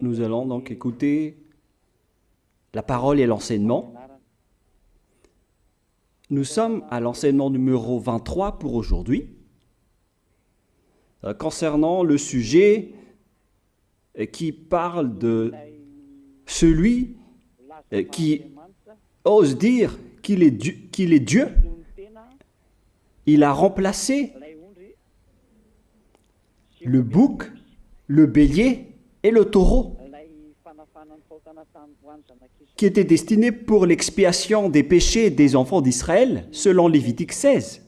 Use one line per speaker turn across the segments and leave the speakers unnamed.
Nous allons donc écouter la parole et l'enseignement. Nous sommes à l'enseignement numéro 23 pour aujourd'hui, concernant le sujet qui parle de celui qui ose dire qu'il est Dieu. Il a remplacé le bouc, le bélier et le taureau, qui étaient destinés pour l'expiation des péchés des enfants d'Israël, selon Lévitique 16.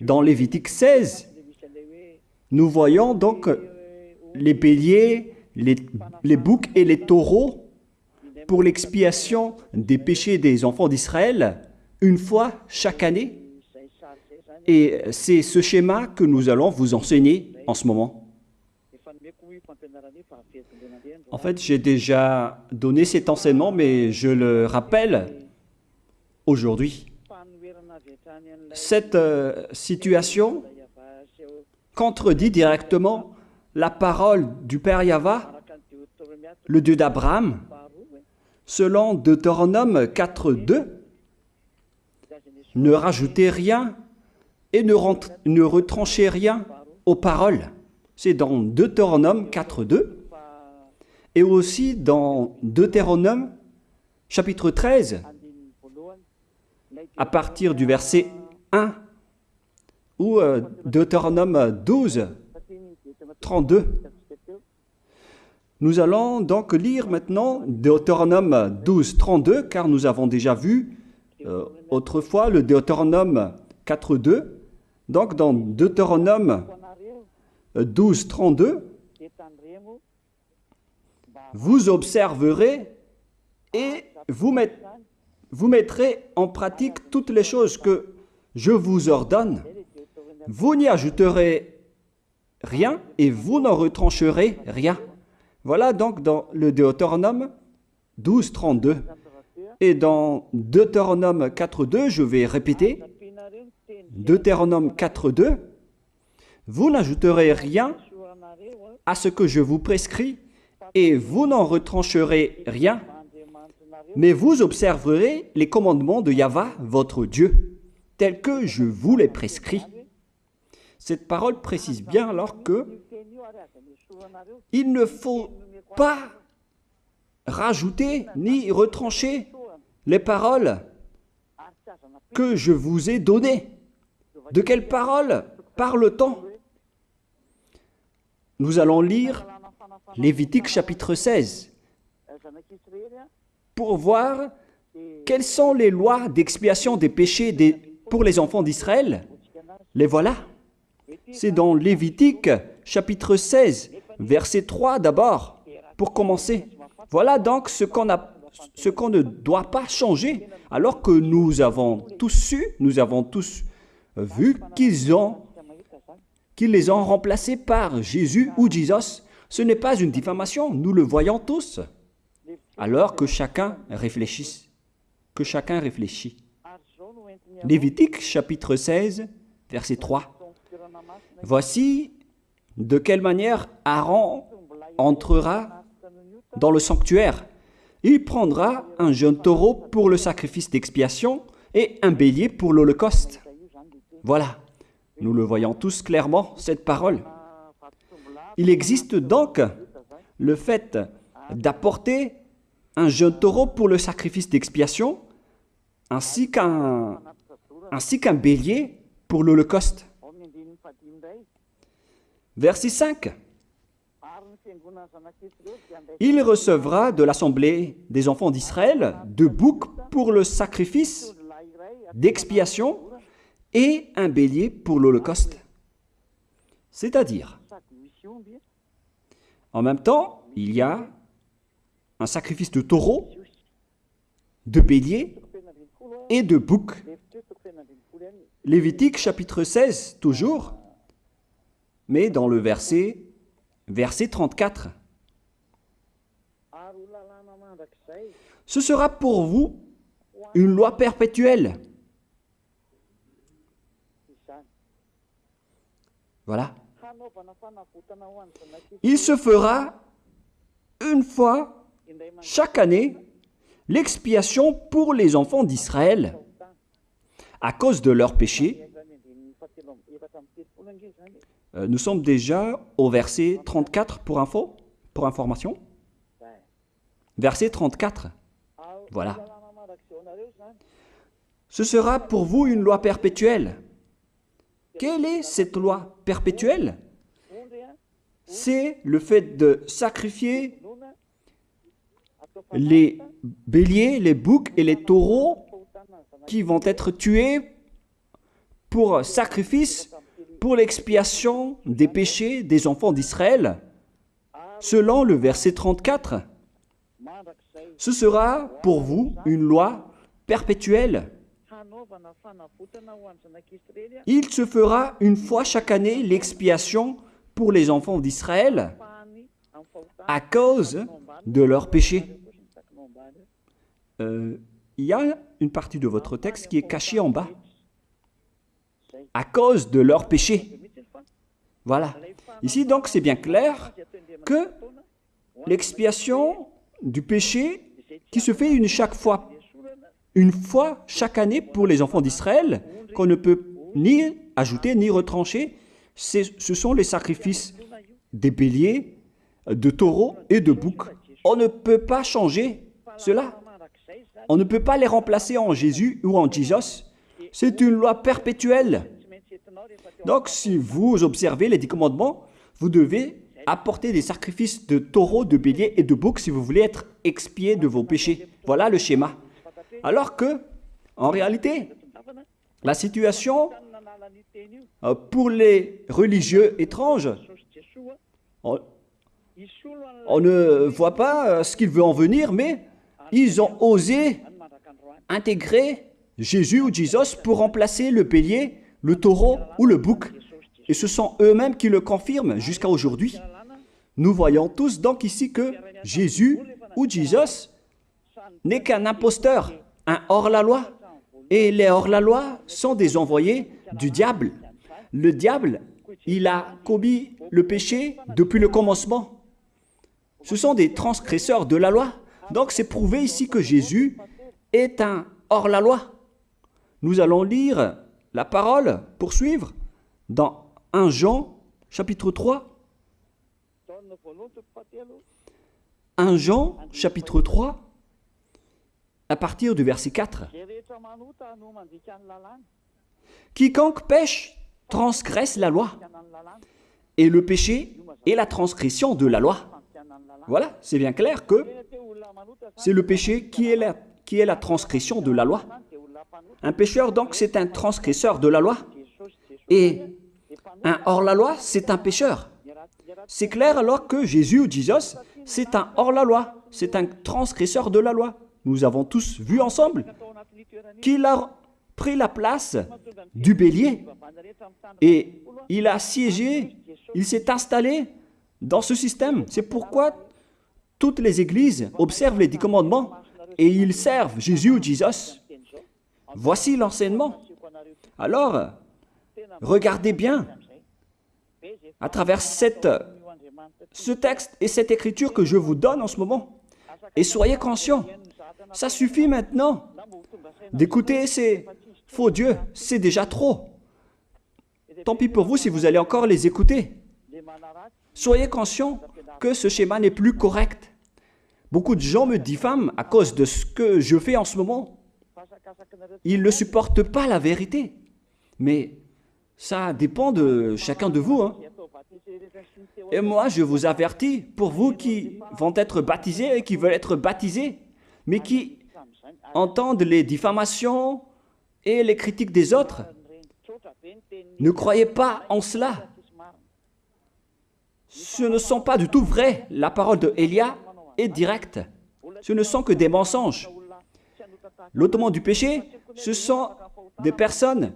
Dans Lévitique 16, nous voyons donc les béliers, les boucs et les taureaux pour l'expiation des péchés des enfants d'Israël, une fois chaque année. Et c'est ce schéma que nous allons vous enseigner en ce moment. En fait, j'ai déjà donné cet enseignement, mais je le rappelle aujourd'hui. Cette situation contredit directement la parole du Père Yahva, le Dieu d'Abraham, selon Deutéronome 4.2. Ne rajoutez rien et ne retranchez rien aux paroles. C'est dans Deutéronome 4.2 et aussi dans Deutéronome chapitre 13, à partir du verset 1, ou Deutéronome 12, 32. Nous allons donc lire maintenant Deutéronome 12, 32, car nous avons déjà vu autrefois le Deutéronome 4.2. Donc dans Deutéronome 12, 32, vous observerez et vous mettrez en pratique toutes les choses que je vous ordonne. Vous n'y ajouterez rien et vous n'en retrancherez rien. Voilà donc dans le Deutéronome 12, 32. Et dans Deutéronome 4.2, je vais répéter, Deutéronome 4.2, vous n'ajouterez rien à ce que je vous prescris et vous n'en retrancherez rien, mais vous observerez les commandements de Yahva, votre Dieu, tels que je vous les prescris. Cette parole précise bien alors que il ne faut pas rajouter ni retrancher les paroles que je vous ai données. De quelles paroles parle-t-on? Nous allons lire Lévitique chapitre 16 pour voir quelles sont les lois d'expiation des péchés pour les enfants d'Israël. Les voilà. C'est dans Lévitique chapitre 16, verset 3 d'abord, pour commencer. Voilà donc ce qu'on ne doit pas changer, alors que nous avons tous su, nous avons tous vu qu'ils les ont remplacés par Jésus ou Jesus. Ce n'est pas une diffamation, nous le voyons tous. Alors que chacun réfléchisse, Lévitique chapitre 16, verset 3. Voici de quelle manière Aaron entrera dans le sanctuaire. Il prendra un jeune taureau pour le sacrifice d'expiation et un bélier pour l'holocauste. Voilà, nous le voyons tous clairement, cette parole. Il existe donc le fait d'apporter un jeune taureau pour le sacrifice d'expiation, ainsi qu'un bélier pour l'holocauste. Verset 5. Il recevra de l'assemblée des enfants d'Israël 2 boucs pour le sacrifice d'expiation et un bélier pour l'holocauste. C'est-à-dire, en même temps, il y a un sacrifice de taureau, de bélier et de bouc. Lévitique chapitre 16, toujours, mais dans le verset 34. Ce sera pour vous une loi perpétuelle. Voilà. Il se fera une fois chaque année l'expiation pour les enfants d'Israël à cause de leurs péchés. Nous sommes déjà au verset 34 pour information. Verset 34. Voilà. Ce sera pour vous une loi perpétuelle. Quelle est cette loi perpétuelle? C'est le fait de sacrifier les béliers, les boucs et les taureaux qui vont être tués pour sacrifice, pour l'expiation des péchés des enfants d'Israël. Selon le verset 34, ce sera pour vous une loi perpétuelle. Il se fera une fois chaque année l'expiation pour les enfants d'Israël à cause de leurs péchés. Il y a une partie de votre texte qui est cachée en bas. À cause de leurs péchés. Voilà. Ici, donc, c'est bien clair que l'expiation du péché qui se fait une fois chaque année pour les enfants d'Israël, qu'on ne peut ni ajouter ni retrancher, ce sont les sacrifices des béliers, de taureaux et de boucs. On ne peut pas changer cela. On ne peut pas les remplacer en Jésus ou en Jesus. C'est une loi perpétuelle. Donc, si vous observez les 10 commandements, vous devez apporter des sacrifices de taureaux, de béliers et de boucs si vous voulez être expié de vos péchés. Voilà le schéma. Alors que, en réalité, la situation pour les religieux étranges, on ne voit pas ce qu'il veut en venir, mais ils ont osé intégrer Jésus ou Jesus pour remplacer le bélier, le taureau ou le bouc. Et ce sont eux-mêmes qui le confirment jusqu'à aujourd'hui. Nous voyons tous donc ici que Jésus ou Jesus n'est qu'un imposteur, un hors-la-loi. Et les hors-la-loi sont des envoyés du diable. Le diable, il a commis le péché depuis le commencement. Ce sont des transgresseurs de la loi. Donc c'est prouvé ici que Jésus est un hors-la-loi. Nous allons lire la parole, poursuivre, dans 1 Jean, chapitre 3. 1 Jean, chapitre 3, à partir du verset 4. Quiconque pêche transgresse la loi, et le péché est la transgression de la loi. Voilà, c'est bien clair que c'est le péché qui est la transgression de la loi. Un pécheur, donc, c'est un transgresseur de la loi. Et un hors-la-loi, c'est un pécheur. C'est clair alors que Jésus ou Jesus, c'est un hors-la-loi, c'est un transgresseur de la loi. Nous avons tous vu ensemble qu'il a pris la place du bélier et il a siégé, il s'est installé dans ce système. C'est pourquoi toutes les églises observent les 10 commandements et ils servent Jésus ou Jesus. Voici l'enseignement. Alors, regardez bien à travers ce texte et cette écriture que je vous donne en ce moment. Et soyez conscients, ça suffit maintenant d'écouter ces faux dieux, c'est déjà trop. Tant pis pour vous si vous allez encore les écouter. Soyez conscients que ce schéma n'est plus correct. Beaucoup de gens me diffament à cause de ce que je fais en ce moment. Ils ne supportent pas la vérité. Mais ça dépend de chacun de vous. Et moi, je vous avertis, pour vous qui vont être baptisés et qui veulent être baptisés, mais qui entendent les diffamations et les critiques des autres, ne croyez pas en cela. Ce ne sont pas du tout vrai. La parole de Élia est directe. Ce ne sont que des mensonges. L'ôtement du péché, ce sont des personnes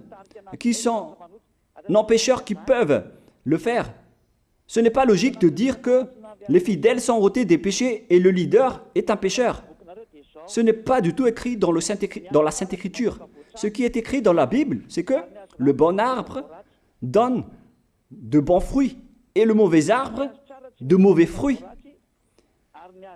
qui sont non-pécheurs qui peuvent le faire. Ce n'est pas logique de dire que les fidèles sont ôtés des péchés et le leader est un pécheur. Ce n'est pas du tout écrit dans la Sainte Écriture. Ce qui est écrit dans la Bible, c'est que le bon arbre donne de bons fruits et le mauvais arbre de mauvais fruits.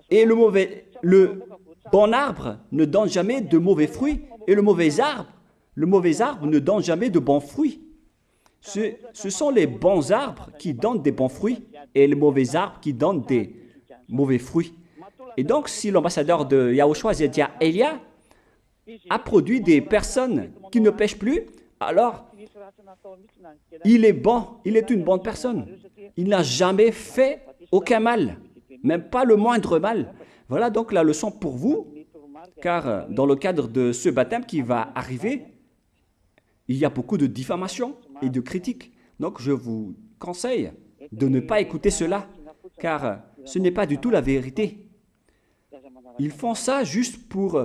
Et le bon arbre ne donne jamais de mauvais fruits, et le mauvais arbre ne donne jamais de bons fruits. Ce sont les bons arbres qui donnent des bons fruits, et les mauvais arbres qui donnent des mauvais fruits. Et donc, si l'ambassadeur de Yahushua, Zedia Elia, a produit des personnes qui ne pêchent plus, alors il est bon, il est une bonne personne. Il n'a jamais fait aucun mal, même pas le moindre mal. Voilà donc la leçon pour vous, car dans le cadre de ce baptême qui va arriver, il y a beaucoup de diffamation et de critiques. Donc je vous conseille de ne pas écouter cela, car ce n'est pas du tout la vérité. Ils font ça juste pour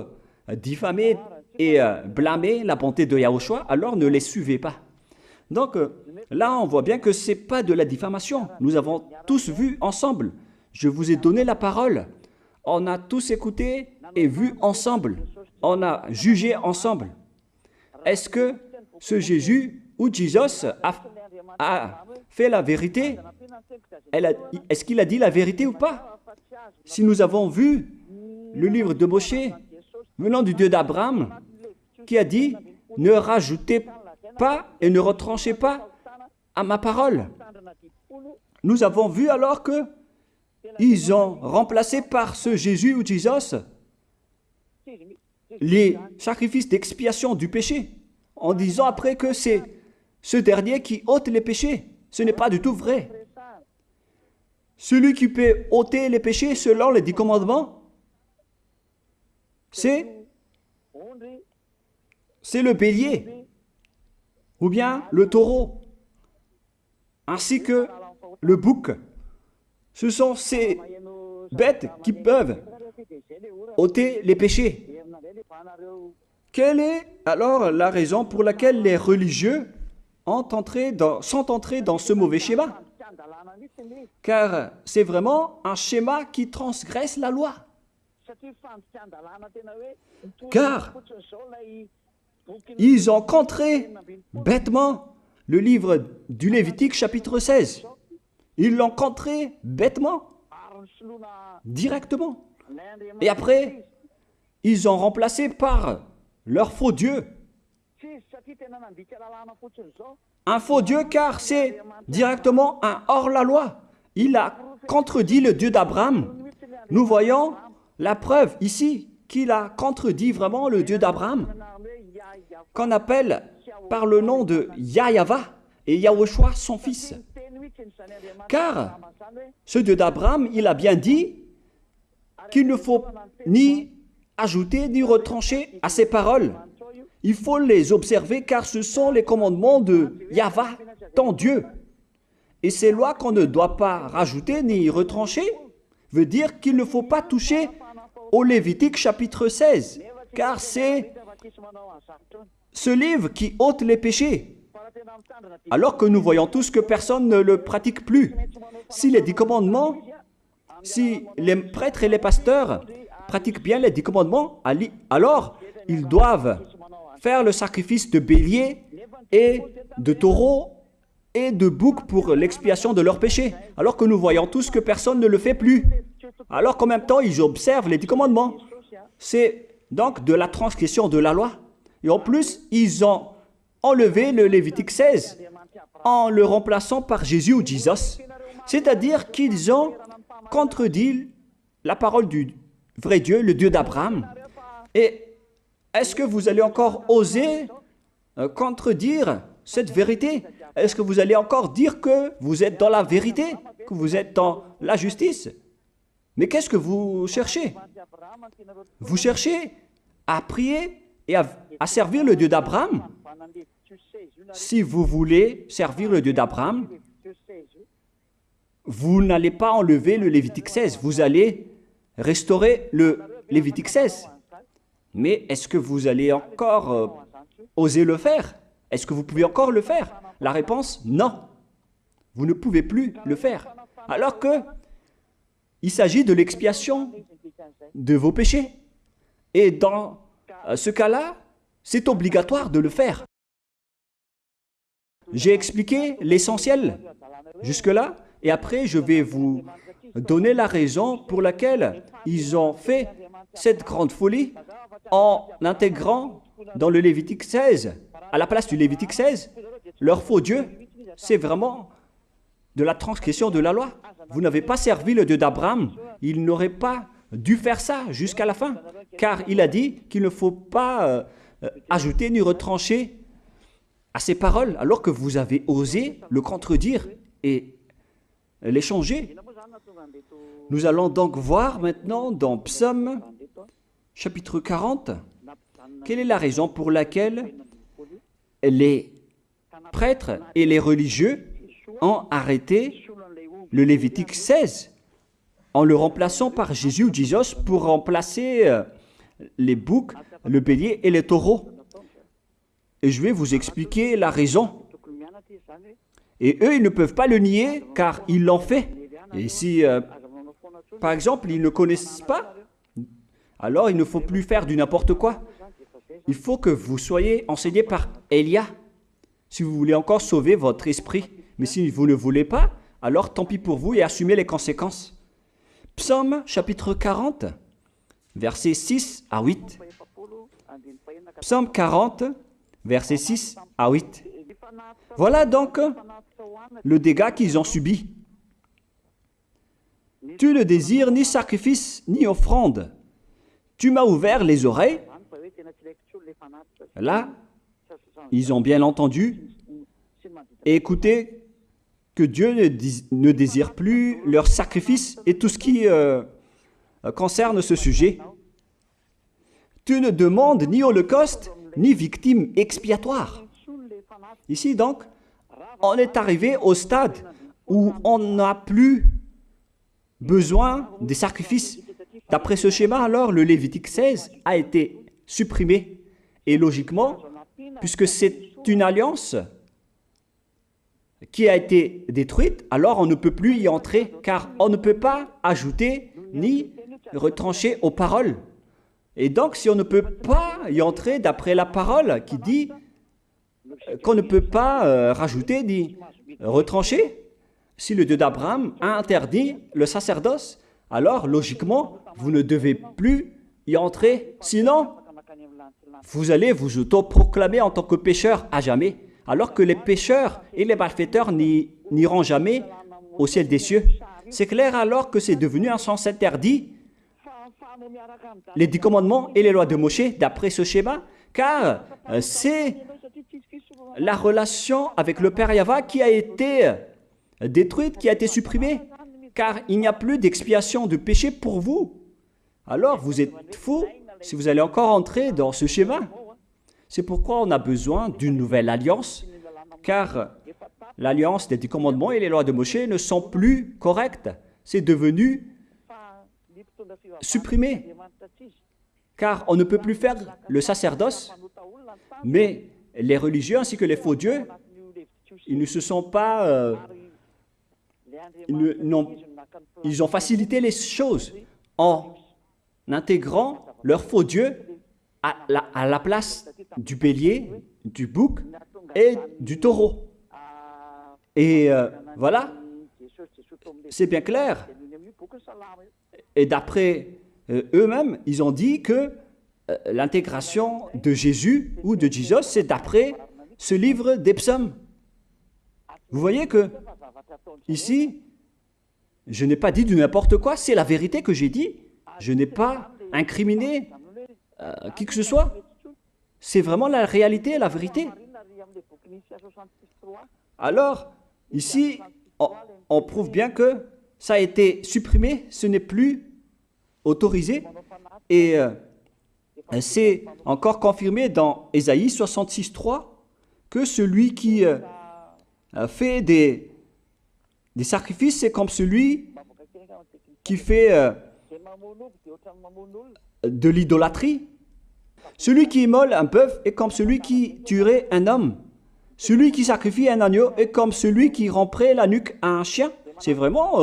diffamer et blâmer la bonté de Yahushua, alors ne les suivez pas. Donc là, on voit bien que ce n'est pas de la diffamation. Nous avons tous vu ensemble. Je vous ai donné la parole. On a tous écouté et vu ensemble. On a jugé ensemble. Est-ce que ce Jésus ou Jésus a fait la vérité? Est-ce qu'il a dit la vérité ou pas? Si nous avons vu le livre de Moshe, venant du Dieu d'Abraham, qui a dit « Ne rajoutez pas et ne retranchez pas à ma parole ». Nous avons vu alors que ils ont remplacé par ce Jésus ou Jésus les sacrifices d'expiation du péché, en disant après que c'est ce dernier qui ôte les péchés. Ce n'est pas du tout vrai. Celui qui peut ôter les péchés selon les 10 commandements, c'est le bélier, ou bien le taureau, ainsi que le bouc. Ce sont ces bêtes qui peuvent ôter les péchés. Quelle est alors la raison pour laquelle les religieux sont entrés dans ce mauvais schéma? Car c'est vraiment un schéma qui transgresse la loi. Car ils ont contré bêtement le livre du Lévitique chapitre 16. Ils l'ont contré bêtement, directement. Et après, ils ont remplacé par leur faux Dieu. Un faux Dieu car c'est directement un hors-la-loi. Il a contredit le Dieu d'Abraham. Nous voyons la preuve ici qu'il a contredit vraiment le Dieu d'Abraham, qu'on appelle par le nom de Yahava et Yahushua son fils. Car ce Dieu d'Abraham, il a bien dit qu'il ne faut ni ajouter ni retrancher à ses paroles. Il faut les observer car ce sont les commandements de Yahva, ton Dieu. Et ces lois qu'on ne doit pas rajouter ni retrancher veut dire qu'il ne faut pas toucher au Lévitique chapitre 16, car c'est ce livre qui ôte les péchés. Alors que nous voyons tous que personne ne le pratique plus. Si les 10 commandements, si les prêtres et les pasteurs pratiquent bien les 10 commandements, alors ils doivent faire le sacrifice de bélier et de taureau et de bouc pour l'expiation de leurs péchés. Alors que nous voyons tous que personne ne le fait plus. Alors qu'en même temps, ils observent les 10 commandements. C'est donc de la transgression de la loi. Et en plus, ils ont enlevé le Lévitique 16 en le remplaçant par Jésus ou Jésus. C'est-à-dire qu'ils ont contredit la parole du vrai Dieu, le Dieu d'Abraham. Et est-ce que vous allez encore oser contredire cette vérité? Est-ce que vous allez encore dire que vous êtes dans la vérité, que vous êtes dans la justice? Mais qu'est-ce que vous cherchez? Vous cherchez à prier et à servir le Dieu d'Abraham. Si vous voulez servir le Dieu d'Abraham, vous n'allez pas enlever le Lévitique 16, vous allez restaurer le Lévitique 16. Mais est-ce que vous allez encore oser le faire? Est-ce que vous pouvez encore le faire? La réponse, non. Vous ne pouvez plus le faire. Alors que il s'agit de l'expiation de vos péchés. Et dans ce cas-là, c'est obligatoire de le faire. J'ai expliqué l'essentiel jusque-là, et après je vais vous donner la raison pour laquelle ils ont fait cette grande folie en intégrant dans le Lévitique 16, à la place du Lévitique 16, leur faux Dieu. C'est vraiment de la transgression de la loi. Vous n'avez pas servi le Dieu d'Abraham. Il n'aurait pas dû faire ça jusqu'à la fin, car il a dit qu'il ne faut pas ajouter ni retrancher à ses paroles, alors que vous avez osé le contredire et les changer. Nous allons donc voir maintenant dans Psaume chapitre 40, quelle est la raison pour laquelle les prêtres et les religieux ont arrêté le Lévitique 16 en le remplaçant par Jésus ou Jesus pour remplacer les boucs, le bélier et les taureaux. Et je vais vous expliquer la raison. Et eux, ils ne peuvent pas le nier car ils l'ont fait. Et si, par exemple, ils ne connaissent pas, alors il ne faut plus faire du n'importe quoi. Il faut que vous soyez enseigné par Élia, si vous voulez encore sauver votre esprit. Mais si vous ne voulez pas, alors tant pis pour vous et assumez les conséquences. Psaume chapitre 40, versets 6 à 8. Psaume 40, versets 6 à 8. Voilà donc le dégât qu'ils ont subi. Tu ne désires ni sacrifice ni offrande. Tu m'as ouvert les oreilles. Là, ils ont bien entendu et écouté que Dieu ne désire plus leur sacrifice et tout ce qui concerne ce sujet. Tu ne demandes ni holocauste, ni victime expiatoire. Ici donc, on est arrivé au stade où on n'a plus besoin des sacrifices. D'après ce schéma, alors, le Lévitique 16 a été supprimé. Et logiquement, puisque c'est une alliance qui a été détruite, alors on ne peut plus y entrer, car on ne peut pas ajouter ni retrancher aux paroles. Et donc, si on ne peut pas y entrer d'après la parole qui dit qu'on ne peut pas rajouter ni retrancher, si le Dieu d'Abraham a interdit le sacerdoce, alors logiquement, vous ne devez plus y entrer. Sinon, vous allez vous autoproclamer en tant que pécheur à jamais, alors que les pécheurs et les malfaiteurs n'iront jamais au ciel des cieux. C'est clair alors que c'est devenu un sens interdit, les 10 commandements et les lois de Moïse, d'après ce schéma, car c'est la relation avec le Père Yahva qui a été détruite, qui a été supprimée, car il n'y a plus d'expiation de péché pour vous. Alors vous êtes fous si vous allez encore entrer dans ce schéma. C'est pourquoi on a besoin d'une nouvelle alliance, car l'alliance des 10 commandements et les lois de Moïse ne sont plus correctes. C'est devenu supprimé, car on ne peut plus faire le sacerdoce, mais les religieux ainsi que les faux dieux, ils ne se sont pas... ils ont facilité les choses en intégrant leur faux dieu à la place du bélier, du bouc et du taureau. Et voilà, c'est bien clair. Et d'après eux-mêmes, ils ont dit que l'intégration de Jésus ou de Jesus, c'est d'après ce livre des psaumes. Vous voyez que ici, je n'ai pas dit du n'importe quoi, c'est la vérité que j'ai dit. Je n'ai pas incriminé qui que ce soit. C'est vraiment la réalité et la vérité. Alors, ici, on prouve bien que ça a été supprimé, ce n'est plus autorisé. Et c'est encore confirmé dans Ésaïe 66.3 que celui qui fait des sacrifices, c'est comme celui qui fait de l'idolâtrie. Celui qui immole un bœuf est comme celui qui tuerait un homme. Celui qui sacrifie un agneau est comme celui qui romperait la nuque à un chien. C'est vraiment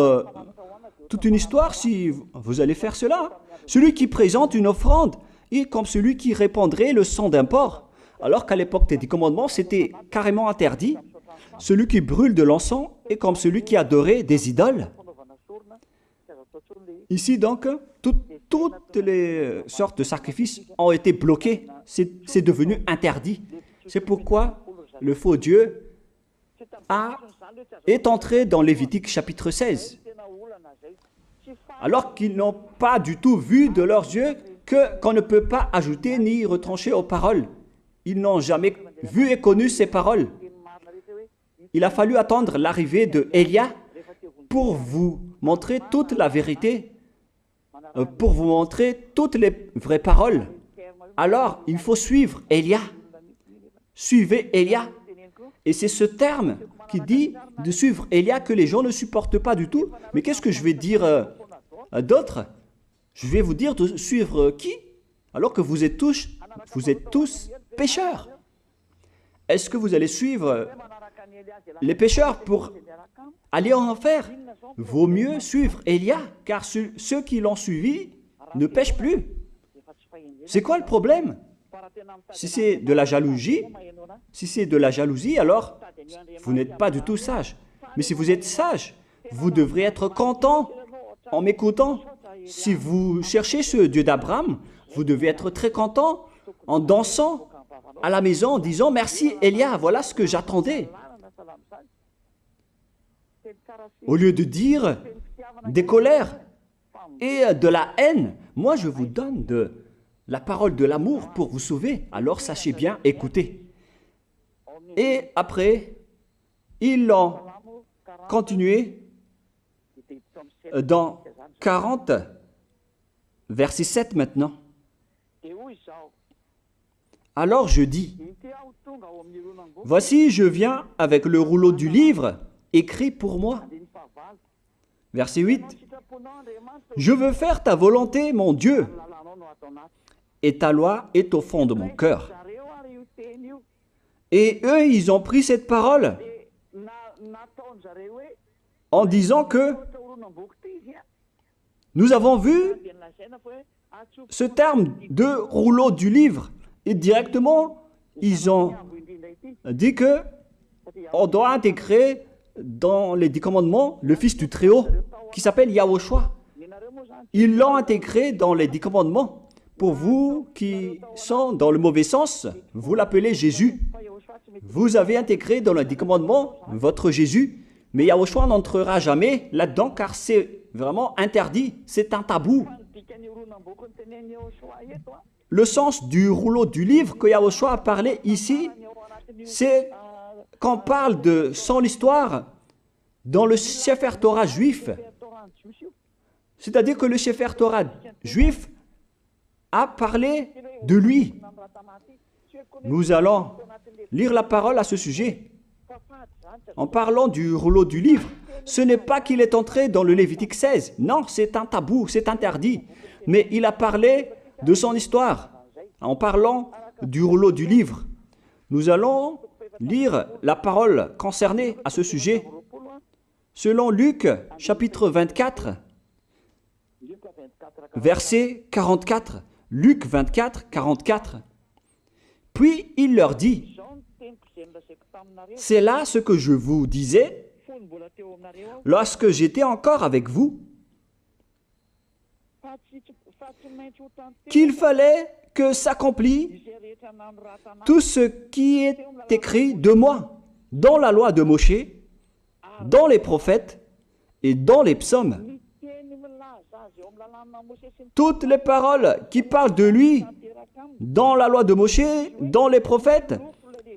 toute une histoire si vous allez faire cela. Celui qui présente une offrande est comme celui qui répandrait le sang d'un porc. Alors qu'à l'époque des 10 commandements, c'était carrément interdit. celui qui brûle de l'encens est comme celui qui adorait des idoles. Ici donc, toutes les sortes de sacrifices ont été bloqués. C'est devenu interdit. C'est pourquoi le faux Dieu est entré dans Lévitique chapitre 16. Alors qu'ils n'ont pas du tout vu de leurs yeux qu'on ne peut pas ajouter ni retrancher aux paroles. Ils n'ont jamais vu et connu ces paroles. Il a fallu attendre l'arrivée de Élia pour vous montrer toute la vérité, pour vous montrer toutes les vraies paroles. Alors, il faut suivre Élia. Suivez Élia. Et c'est ce terme qui dit de suivre Élia que les gens ne supportent pas du tout. Mais qu'est-ce que je vais dire d'autre? Je vais vous dire de suivre qui? Alors que vous êtes tous pécheurs. Est-ce que vous allez suivre les pécheurs pour aller en enfer? Vaut mieux suivre Élia, car ceux qui l'ont suivi ne pêchent plus. C'est quoi le problème? Si c'est de la jalousie, alors vous n'êtes pas du tout sage. Mais si vous êtes sage, vous devrez être content en m'écoutant. Si vous cherchez ce Dieu d'Abraham, vous devez être très content en dansant à la maison en disant « Merci Élia, voilà ce que j'attendais ». Au lieu de dire des colères et de la haine, moi je vous donne de la parole de l'amour pour vous sauver. Alors sachez bien écouter. Et après, ils l'ont continué dans 40, verset 7 maintenant. Alors je dis, voici je viens avec le rouleau du livre écrit pour moi. Verset 8, je veux faire ta volonté, mon Dieu, et ta loi est au fond de mon cœur. Et eux, ils ont pris cette parole en disant que nous avons vu ce terme de rouleau du livre et directement, ils ont dit que on doit intégrer dans les 10 commandements le Fils du Très-Haut qui s'appelle Yahushua. Ils l'ont intégré dans les 10 commandements. Pour vous qui sont dans le mauvais sens, vous l'appelez Jésus. Vous avez intégré dans les 10 commandements votre Jésus, mais Yahushua n'entrera jamais là-dedans car c'est vraiment interdit, c'est un tabou. Le sens du rouleau du livre que Yahushua a parlé ici, c'est qu'on parle de son histoire dans le Sefer Torah juif. C'est-à-dire que le Sefer Torah juif a parlé de lui. Nous allons lire la parole à ce sujet. En parlant du rouleau du livre, ce n'est pas qu'il est entré dans le Lévitique 16. Non, c'est un tabou, c'est interdit. Mais il a parlé de son histoire. En parlant du rouleau du livre, nous allons lire la parole concernée à ce sujet. Selon Luc, chapitre 24, verset 44. Luc 24, 44. Puis il leur dit, « C'est là ce que je vous disais lorsque j'étais encore avec vous, qu'il fallait que s'accomplisse tout ce qui est écrit de moi dans la loi de Moïse, dans les prophètes et dans les psaumes. » Toutes les paroles qui parlent de lui dans la loi de Moïse, dans les prophètes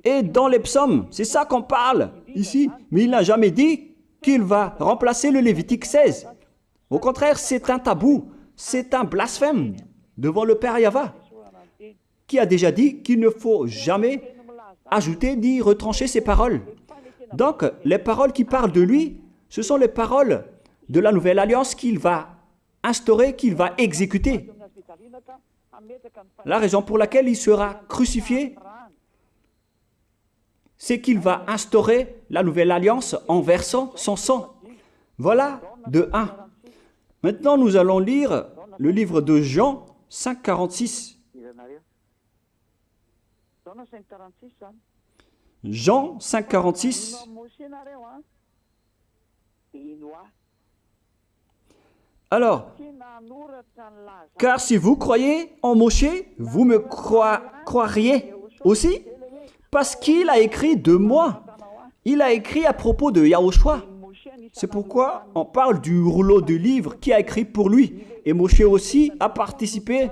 et dans les psaumes. C'est ça qu'on parle ici. Mais il n'a jamais dit qu'il va remplacer le Lévitique 16. Au contraire, c'est un tabou, c'est un blasphème devant le Père Yahva, qui a déjà dit qu'il ne faut jamais ajouter ni retrancher ses paroles. Donc, les paroles qui parlent de lui, ce sont les paroles de la nouvelle alliance qu'il va instaurer, qu'il va exécuter. La raison pour laquelle il sera crucifié, c'est qu'il va instaurer la nouvelle alliance en versant son sang. Voilà de 1. Maintenant, nous allons lire le livre de Jean 5,46. Jean 5, 46. Alors, car si vous croyez en Moshe, vous me croiriez aussi, parce qu'il a écrit de moi. Il a écrit à propos de Yahushua. C'est pourquoi on parle du rouleau de livres qui a écrit pour lui. Et Moshe aussi a participé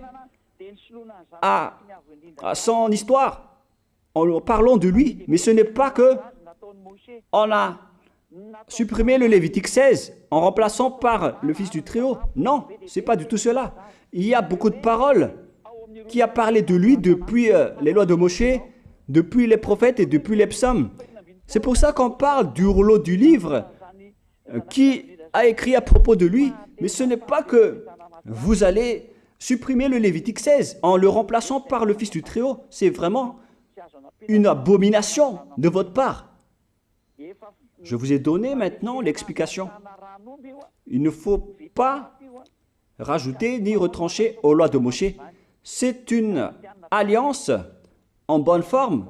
à son histoire en parlant de lui. Mais ce n'est pas que on a supprimé le Lévitique 16 en remplaçant par le Fils du Très-Haut. Non, ce n'est pas du tout cela. Il y a beaucoup de paroles qui a parlé de lui depuis les lois de Moshe, depuis les prophètes et depuis les psaumes. C'est pour ça qu'on parle du rouleau du livre qui a écrit à propos de lui. Mais ce n'est pas que vous allez supprimer le Lévitique 16 en le remplaçant par le Fils du Très-Haut. C'est vraiment une abomination de votre part. Je vous ai donné maintenant l'explication. Il ne faut pas rajouter ni retrancher aux lois de Moshe. C'est une alliance en bonne forme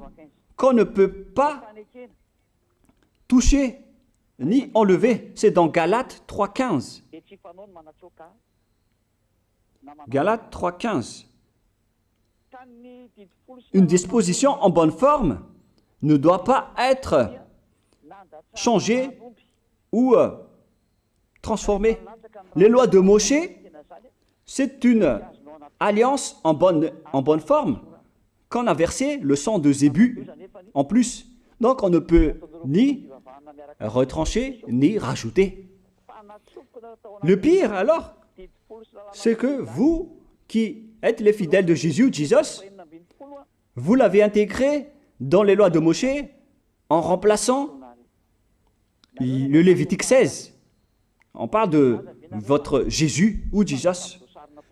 qu'on ne peut pas toucher ni enlever. C'est dans Galates 3,15. Galates 3,15. Une disposition en bonne forme ne doit pas être changée ou transformée. Les lois de Moshe, c'est une alliance en bonne forme qu'on a versé le sang de Zébu en plus. Donc on ne peut ni retrancher ni rajouter. Le pire alors, c'est que vous qui êtes les fidèles de Jésus, vous l'avez intégré dans les lois de Moshe en remplaçant le Lévitique 16. On parle de votre Jésus ou Jesus.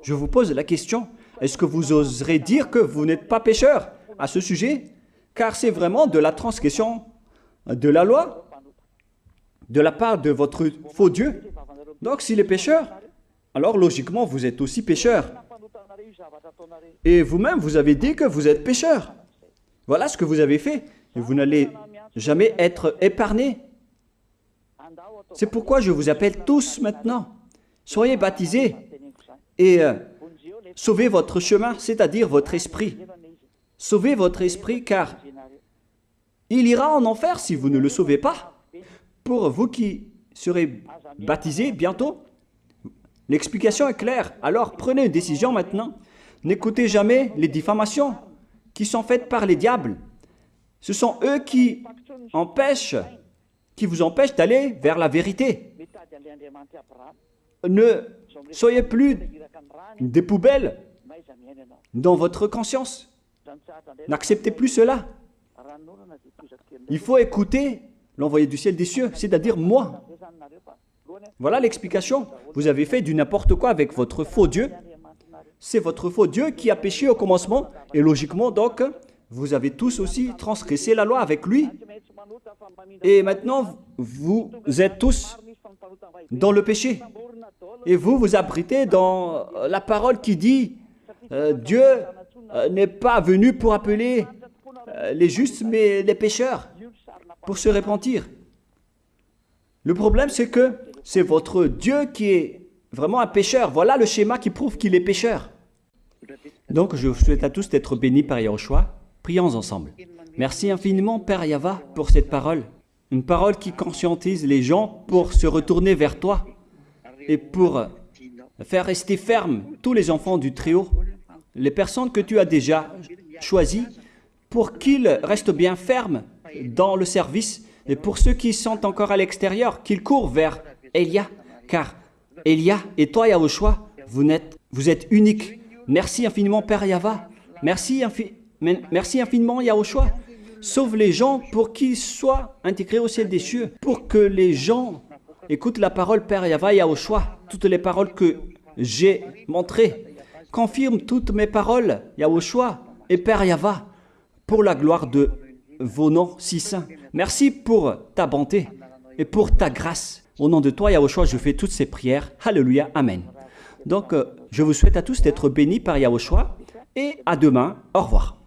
Je vous pose la question, est-ce que vous oserez dire que vous n'êtes pas pécheur à ce sujet? Car c'est vraiment de la transgression de la loi de la part de votre faux Dieu. Donc s'il est pécheur, alors logiquement vous êtes aussi pécheur. Et vous-même, vous avez dit que vous êtes pécheur. Voilà ce que vous avez fait. Et vous n'allez jamais être épargné. C'est pourquoi je vous appelle tous maintenant. Soyez baptisés et sauvez votre chemin, c'est-à-dire votre esprit. Sauvez votre esprit car il ira en enfer si vous ne le sauvez pas. Pour vous qui serez baptisés bientôt, l'explication est claire. Alors prenez une décision maintenant. N'écoutez jamais les diffamations qui sont faites par les diables. Ce sont eux qui vous empêchent d'aller vers la vérité. Ne soyez plus des poubelles dans votre conscience. N'acceptez plus cela. Il faut écouter l'envoyé du ciel des cieux, c'est-à-dire moi. Voilà l'explication. Vous avez fait du n'importe quoi avec votre faux Dieu. C'est votre faux Dieu qui a péché au commencement. Et logiquement, donc, vous avez tous aussi transgressé la loi avec lui. Et maintenant, vous êtes tous dans le péché. Et vous vous abritez dans la parole qui dit Dieu n'est pas venu pour appeler les justes, mais les pécheurs, pour se repentir. Le problème, c'est que c'est votre Dieu qui est vraiment un pécheur. Voilà le schéma qui prouve qu'il est pécheur. Donc, je vous souhaite à tous d'être bénis par Yahushua. Prions ensemble. Merci infiniment, Père Yahva, pour cette parole. Une parole qui conscientise les gens pour se retourner vers toi et pour faire rester fermes tous les enfants du Très-Haut, les personnes que tu as déjà choisies, pour qu'ils restent bien fermes dans le service, et pour ceux qui sont encore à l'extérieur, qu'ils courent vers Elia, car Elia et toi, Yahushua, vous êtes uniques. Merci infiniment, Père Yahva. Merci infiniment, Yahushua. Sauve les gens pour qu'ils soient intégrés au ciel des cieux, pour que les gens écoutent la parole, Père Yahva, Yahushua, toutes les paroles que j'ai montrées. Confirme toutes mes paroles, Yahushua et Père Yahva, pour la gloire de vos noms si saints. Merci pour ta bonté et pour ta grâce. Au nom de toi, Yahushua, je fais toutes ces prières. Alléluia, Amen. Donc, je vous souhaite à tous d'être bénis par Yahushua et à demain. Au revoir.